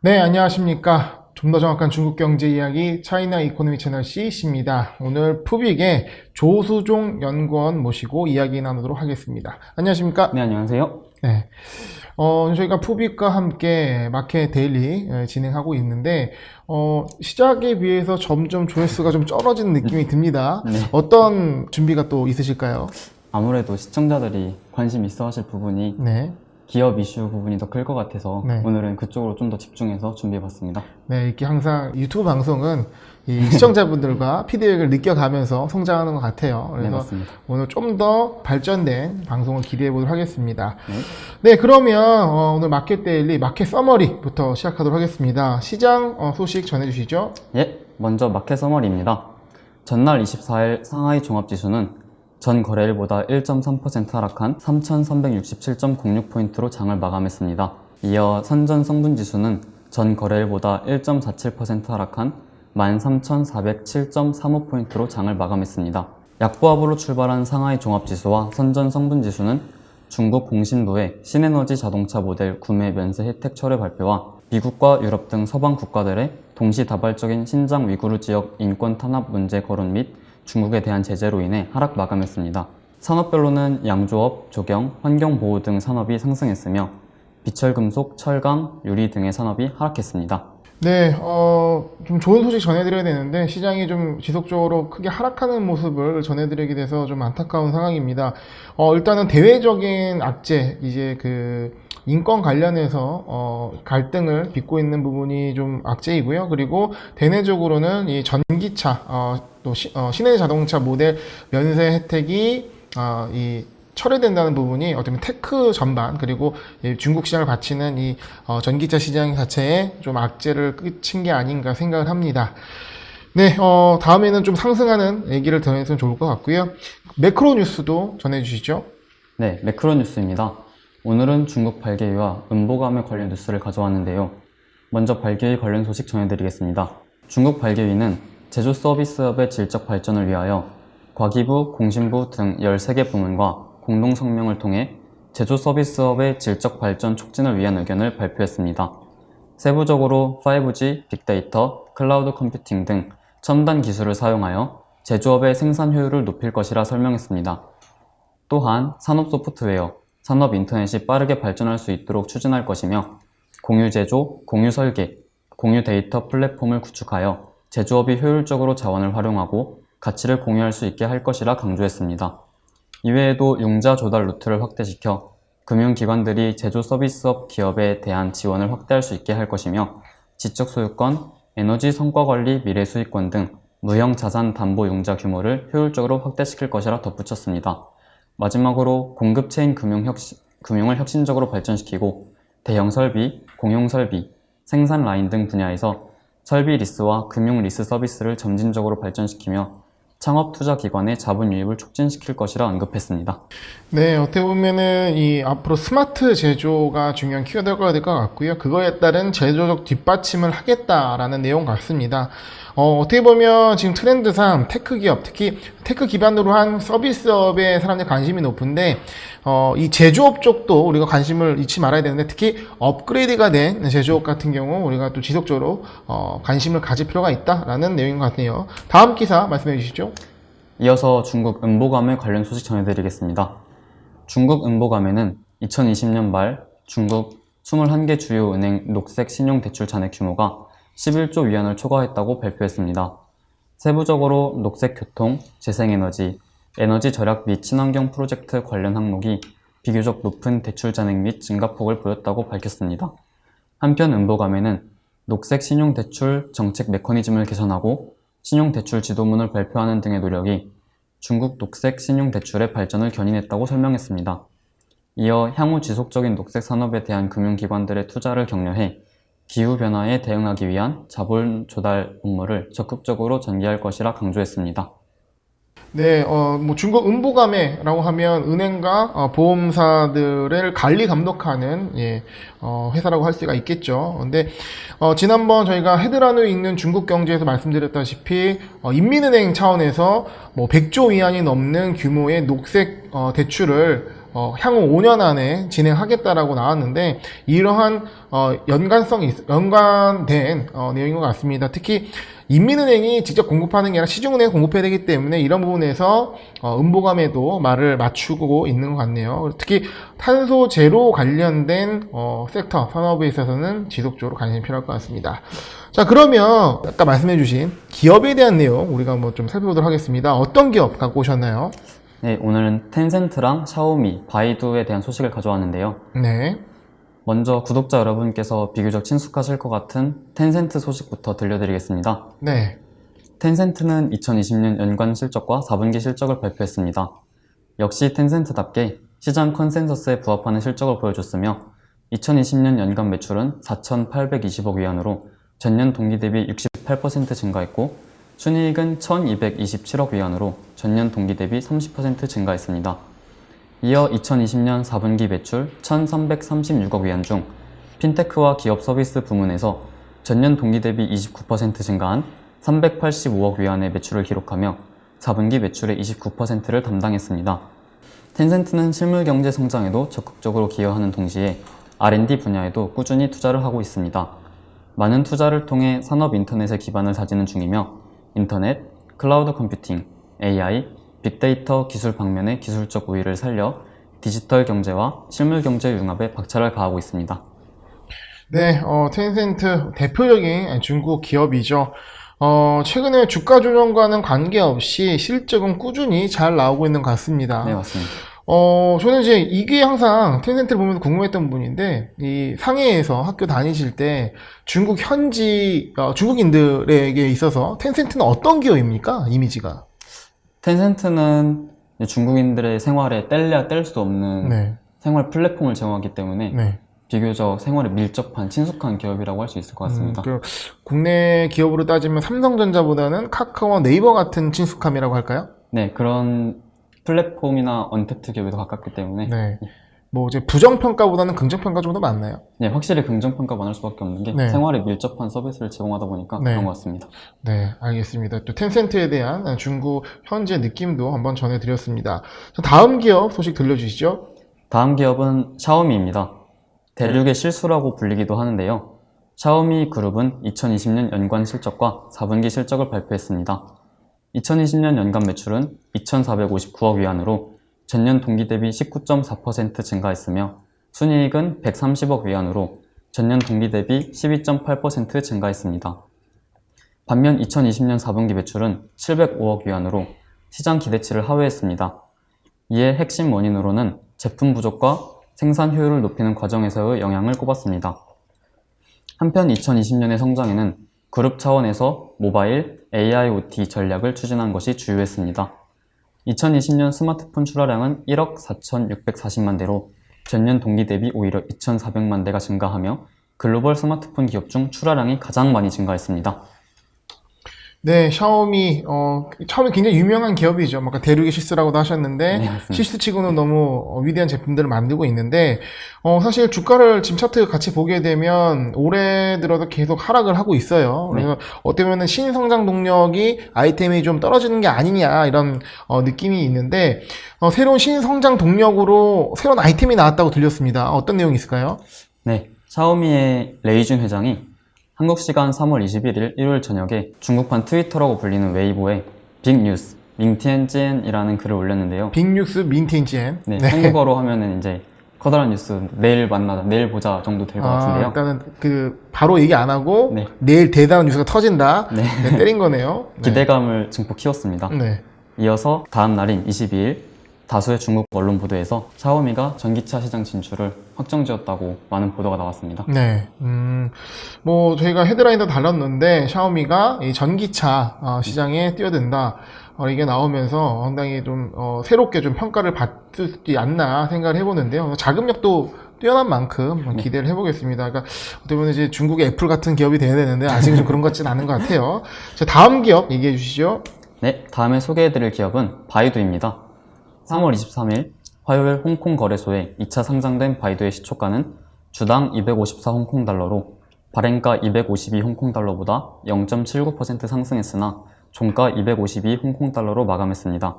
네, 안녕하십니까. 좀 더 정확한 중국 경제 이야기 차이나 이코노미 채널 CC입니다. 오늘 푸빅의 조수종 연구원 모시고 이야기 나누도록 하겠습니다. 안녕하십니까? 네, 안녕하세요. 네. 저희가 푸빅과 함께 마켓 데일리 진행하고 있는데, 시작에 비해서 점점 조회수가 좀 떨어지는 느낌이 듭니다. 네. 어떤 준비가 또 있으실까요? 아무래도 시청자들이 관심 있어 하실 부분이 네. 기업 이슈 부분이 더 클 것 같아서 네. 오늘은 그쪽으로 좀 더 집중해서 준비해봤습니다. 네, 이렇게 항상 유튜브 방송은 이 시청자분들과 피드백을 느껴가면서 성장하는 것 같아요. 네, 그래서 맞습니다. 오늘 좀 더 발전된 방송을 기대해 보도록 하겠습니다. 네. 네, 그러면 오늘 마켓 데일리 마켓 서머리부터 시작하도록 하겠습니다. 시장 소식 전해주시죠. 예, 먼저 마켓 서머리입니다. 전날 24일 상하이 종합지수는 전 거래일보다 1.3% 하락한 3,367.06포인트로 장을 마감했습니다. 이어 선전 성분지수는 전 거래일보다 1.47% 하락한 13,407.35포인트로 장을 마감했습니다. 약보합으로 출발한 상하이 종합지수와 선전 성분지수는 중국 공신부의 신에너지 자동차 모델 구매 면세 혜택 철회 발표와 미국과 유럽 등 서방 국가들의 동시다발적인 신장 위구르 지역 인권 탄압 문제 거론 및 중국에 대한 제재로 인해 하락 마감했습니다. 산업별로는 양조업, 조경, 환경보호 등 산업이 상승했으며 비철금속, 철강, 유리 등의 산업이 하락했습니다. 네, 좀 좋은 소식 전해드려야 되는데 시장이 좀 지속적으로 크게 하락하는 모습을 전해드리게 돼서 좀 안타까운 상황입니다. 일단은 대외적인 악재, 이제 그 인권 관련해서 갈등을 빚고 있는 부분이 좀 악재이고요. 그리고 대내적으로는 이 전기차, 또 신의 자동차 모델 면세 혜택이 이 철회된다는 부분이 어쩌면 테크 전반 그리고 중국 시장을 바치는 이 전기차 시장 자체에 좀 악재를 끼친 게 아닌가 생각을 합니다. 네, 다음에는 좀 상승하는 얘기를 전해주면 좋을 것 같고요. 매크로 뉴스도 전해주시죠. 네, 매크로 뉴스입니다. 오늘은 중국 발개위와 은보감에 관련 뉴스를 가져왔는데요. 먼저 발개위 관련 소식 전해드리겠습니다. 중국 발개위는 제조 서비스업의 질적 발전을 위하여 과기부, 공신부 등 13개 부문과 공동 성명을 통해 제조 서비스업의 질적 발전 촉진을 위한 의견을 발표했습니다. 세부적으로 5G, 빅데이터, 클라우드 컴퓨팅 등 첨단 기술을 사용하여 제조업의 생산 효율을 높일 것이라 설명했습니다. 또한 산업 소프트웨어, 산업 인터넷이 빠르게 발전할 수 있도록 추진할 것이며 공유 제조, 공유 설계, 공유 데이터 플랫폼을 구축하여 제조업이 효율적으로 자원을 활용하고 가치를 공유할 수 있게 할 것이라 강조했습니다. 이외에도 융자 조달 루트를 확대시켜 금융기관들이 제조 서비스업 기업에 대한 지원을 확대할 수 있게 할 것이며 지적 소유권, 에너지 성과관리 미래 수익권 등 무형 자산 담보 융자 규모를 효율적으로 확대시킬 것이라 덧붙였습니다. 마지막으로 공급 체인 금융을 혁신적으로 발전시키고 대형 설비, 공용 설비, 생산 라인 등 분야에서 설비 리스와 금융 리스 서비스를 점진적으로 발전시키며 창업 투자 기관의 자본 유입을 촉진시킬 것이라 언급했습니다. 네, 어떻게 보면은 이 앞으로 스마트 제조가 중요한 키워드가 될 것 같고요. 그거에 따른 제조적 뒷받침을 하겠다라는 내용 같습니다. 어떻게 보면 지금 트렌드상 테크 기업, 특히 테크 기반으로 한 서비스업에 사람들이 관심이 높은데, 이 제조업 쪽도 우리가 관심을 잃지 말아야 되는데, 특히 업그레이드가 된 제조업 같은 경우 우리가 또 지속적으로 관심을 가질 필요가 있다라는 내용인 것 같네요. 다음 기사 말씀해 주시죠. 이어서 중국 은보감에 관련 소식 전해드리겠습니다. 중국 은보감에는 2020년 말 중국 21개 주요 은행 녹색 신용대출 잔액 규모가 11조 위안을 초과했다고 발표했습니다. 세부적으로 녹색 교통, 재생에너지, 에너지 절약 및 친환경 프로젝트 관련 항목이 비교적 높은 대출 잔액 및 증가폭을 보였다고 밝혔습니다. 한편 은보감에는 녹색 신용대출 정책 메커니즘을 개선하고 신용대출 지도문을 발표하는 등의 노력이 중국 녹색 신용대출의 발전을 견인했다고 설명했습니다. 이어 향후 지속적인 녹색 산업에 대한 금융기관들의 투자를 격려해 기후변화에 대응하기 위한 자본 조달 업무를 적극적으로 전개할 것이라 강조했습니다. 네, 뭐 중국 은보감회라고 하면 은행과 보험사들을 관리 감독하는 회사라고 할 수가 있겠죠. 근데 지난번 저희가 헤드라인을 읽는 중국 경제에서 말씀드렸다시피 인민은행 차원에서 뭐 100조 위안이 넘는 규모의 녹색 대출을 향후 5년 안에 진행하겠다라고 나왔는데 이러한 연관된 내용인 것 같습니다. 특히 인민은행이 직접 공급하는 게 아니라 시중은행이 공급해야 되기 때문에 이런 부분에서 은보감에도 말을 맞추고 있는 것 같네요. 특히 탄소 제로 관련된 섹터 산업에 있어서는 지속적으로 관심이 필요할 것 같습니다. 자, 그러면 아까 말씀해주신 기업에 대한 내용 우리가 한번 좀 살펴보도록 하겠습니다. 어떤 기업 갖고 오셨나요? 네, 오늘은 텐센트랑 샤오미, 바이두에 대한 소식을 가져왔는데요. 네. 먼저 구독자 여러분께서 비교적 친숙하실 것 같은 텐센트 소식부터 들려드리겠습니다. 네. 텐센트는 2020년 연간 실적과 4분기 실적을 발표했습니다. 역시 텐센트답게 시장 컨센서스에 부합하는 실적을 보여줬으며 2020년 연간 매출은 4,820억 위안으로 전년 동기 대비 68% 증가했고 순이익은 1,227억 위안으로 전년 동기 대비 30% 증가했습니다. 이어 2020년 4분기 매출 1,336억 위안 중 핀테크와 기업 서비스 부문에서 전년 동기 대비 29% 증가한 385억 위안의 매출을 기록하며 4분기 매출의 29%를 담당했습니다. 텐센트는 실물 경제 성장에도 적극적으로 기여하는 동시에 R&D 분야에도 꾸준히 투자를 하고 있습니다. 많은 투자를 통해 산업 인터넷의 기반을 다지는 중이며 인터넷, 클라우드 컴퓨팅, AI, 빅데이터 기술 방면의 기술적 우위를 살려 디지털 경제와 실물 경제 융합에 박차를 가하고 있습니다. 네, 텐센트 대표적인 중국 기업이죠. 최근에 주가 조정과는 관계없이 실적은 꾸준히 잘 나오고 있는 것 같습니다. 네, 맞습니다. 저는 이제 이게 항상 텐센트를 보면서 궁금했던 부분인데, 이 상해에서 학교 다니실 때 중국 현지, 중국인들에게 있어서 텐센트는 어떤 기업입니까? 이미지가. 텐센트는 중국인들의 생활에 뗄래야 뗄 수 없는 네. 생활 플랫폼을 제공하기 때문에 네. 비교적 생활에 밀접한 친숙한 기업이라고 할 수 있을 것 같습니다. 국내 기업으로 따지면 삼성전자보다는 카카오와 네이버 같은 친숙함이라고 할까요? 네, 그런 플랫폼이나 언택트 기업에도 가깝기 때문에 네. 뭐 이제 부정평가보다는 긍정평가 좀 더 많나요? 네, 확실히 긍정평가만 할 수밖에 없는 게 네. 생활에 밀접한 서비스를 제공하다 보니까 네. 그런 것 같습니다. 네, 알겠습니다. 또 텐센트에 대한 중국 현재 느낌도 한번 전해드렸습니다. 자, 다음 기업 소식 들려주시죠. 다음 기업은 샤오미입니다. 대륙의 실수라고 불리기도 하는데요. 샤오미 그룹은 2020년 연간 실적과 4분기 실적을 발표했습니다. 2020년 연간 매출은 2,459억 위안으로 전년 동기 대비 19.4% 증가했으며 순이익은 130억 위안으로 전년 동기 대비 12.8% 증가했습니다. 반면 2020년 4분기 매출은 705억 위안으로 시장 기대치를 하회했습니다. 이에 핵심 원인으로는 제품 부족과 생산 효율을 높이는 과정에서의 영향을 꼽았습니다. 한편 2020년의 성장에는 그룹 차원에서 모바일, AIoT 전략을 추진한 것이 주요했습니다. 2020년 스마트폰 출하량은 1억 4,640만 대로 전년 동기 대비 오히려 2,400만 대가 증가하며 글로벌 스마트폰 기업 중 출하량이 가장 많이 증가했습니다. 네, 샤오미, 샤오미 굉장히 유명한 기업이죠. 아까 대륙의 실수라고도 하셨는데, 네, 맞습니다. 실수치고는 너무 위대한 제품들을 만들고 있는데, 사실 주가를 지금 차트 같이 보게 되면 올해 들어서 계속 하락을 하고 있어요. 그래서 어떻게 보면 신성장 동력이 아이템이 좀 떨어지는 게 아니냐, 이런 느낌이 있는데, 새로운 신성장 동력으로 새로운 아이템이 나왔다고 들렸습니다. 어떤 내용이 있을까요? 네, 샤오미의 레이준 회장이 한국 시간 3월 21일 일요일 저녁에 중국판 트위터라고 불리는 웨이보에 빅뉴스, 밍티엔지엔이라는 글을 올렸는데요. 빅뉴스 민티엔지엔. 네, 한국어로 하면은 이제 커다란 뉴스, 내일 만나자, 내일 보자 정도 될 것 같은데요. 일단은 바로 얘기 안 하고 네. 내일 대단한 뉴스가 터진다. 네. 네, 때린 거네요. 네. 기대감을 증폭 키웠습니다. 네. 이어서 다음 날인 22일 다수의 중국 언론 보도에서 샤오미가 전기차 시장 진출을 확정지었다고 많은 보도가 나왔습니다. 네. 뭐 저희가 헤드라인도 달랐는데 샤오미가 이 전기차 시장에 뛰어든다. 이게 나오면서 상당히 좀 새롭게 좀 평가를 받지 않나 생각을 해보는데요. 자금력도 뛰어난 만큼 기대를 해보겠습니다. 그러니까 어떻게 보면 이제 중국의 애플 같은 기업이 돼야 되는데 아직은 좀 그런 것 같지는 않은 것 같아요. 자, 다음 기업 얘기해 주시죠. 네, 다음에 소개해드릴 기업은 바이두입니다. 3월 23일 화요일 홍콩 거래소에 2차 상장된 바이두의 시초가는 주당 254 홍콩달러로 발행가 252 홍콩달러보다 0.79% 상승했으나 종가 252 홍콩달러로 마감했습니다.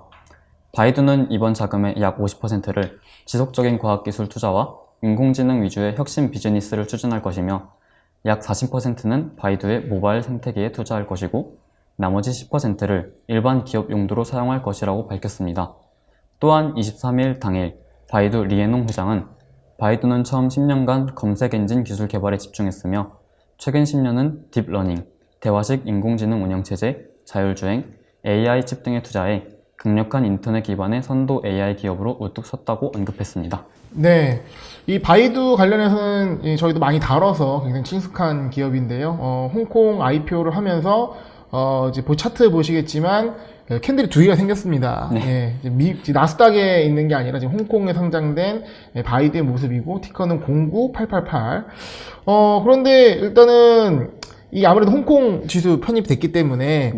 바이두는 이번 자금의 약 50%를 지속적인 과학기술 투자와 인공지능 위주의 혁신 비즈니스를 추진할 것이며 약 40%는 바이두의 모바일 생태계에 투자할 것이고 나머지 10%를 일반 기업 용도로 사용할 것이라고 밝혔습니다. 또한 23일 당일 바이두 리에농 회장은 바이두는 처음 10년간 검색 엔진 기술 개발에 집중했으며 최근 10년은 딥러닝, 대화식 인공지능 운영체제, 자율주행, AI 칩 등에 투자해 강력한 인터넷 기반의 선도 AI 기업으로 우뚝 섰다고 언급했습니다. 네, 이 바이두 관련해서는 저희도 많이 다뤄서 굉장히 친숙한 기업인데요. 홍콩 IPO를 하면서 이제 차트 보시겠지만 캔들이 두 개가 생겼습니다. 예, 이제 나스닥에 있는 게 아니라 지금 홍콩에 상장된 바이두의 모습이고 티커는 09888. 그런데 일단은 이 아무래도 홍콩 지수 편입이 됐기 때문에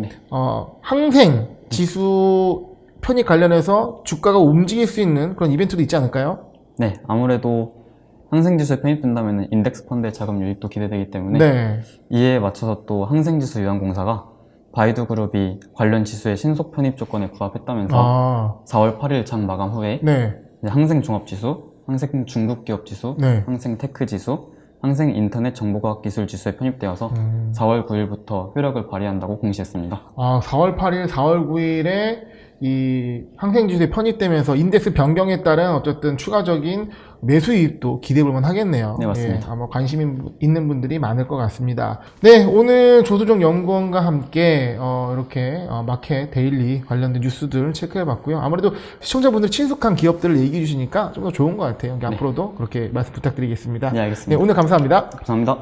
항생 지수 편입 관련해서 주가가 움직일 수 있는 그런 이벤트도 있지 않을까요? 네, 아무래도 항생지수에 편입된다면 인덱스 펀드의 자금 유입도 기대되기 때문에 네. 이에 맞춰서 또 항생지수 유한공사가 바이두 그룹이 관련 지수의 신속 편입 조건에 부합했다면서 4월 8일 장 마감 후에 네. 항생 종합지수, 항생 중급기업지수, 네. 항생 테크지수, 항생 인터넷 정보과학기술 지수에 편입되어서 4월 9일부터 효력을 발휘한다고 공시했습니다. 4월 8일, 4월 9일에 이 항생지수에 편입되면서 인덱스 변경에 따른 어쨌든 추가적인 매수 이익도 기대해 볼 만하겠네요. 네, 맞습니다. 예, 아마 관심 있는 분들이 많을 것 같습니다. 네, 오늘 조수정 연구원과 함께 이렇게 마켓 데일리 관련된 뉴스들 체크해 봤고요. 아무래도 시청자분들 친숙한 기업들을 얘기해 주시니까 좀 더 좋은 것 같아요. 네. 앞으로도 그렇게 말씀 부탁드리겠습니다. 네, 알겠습니다. 네, 오늘 감사합니다. 감사합니다.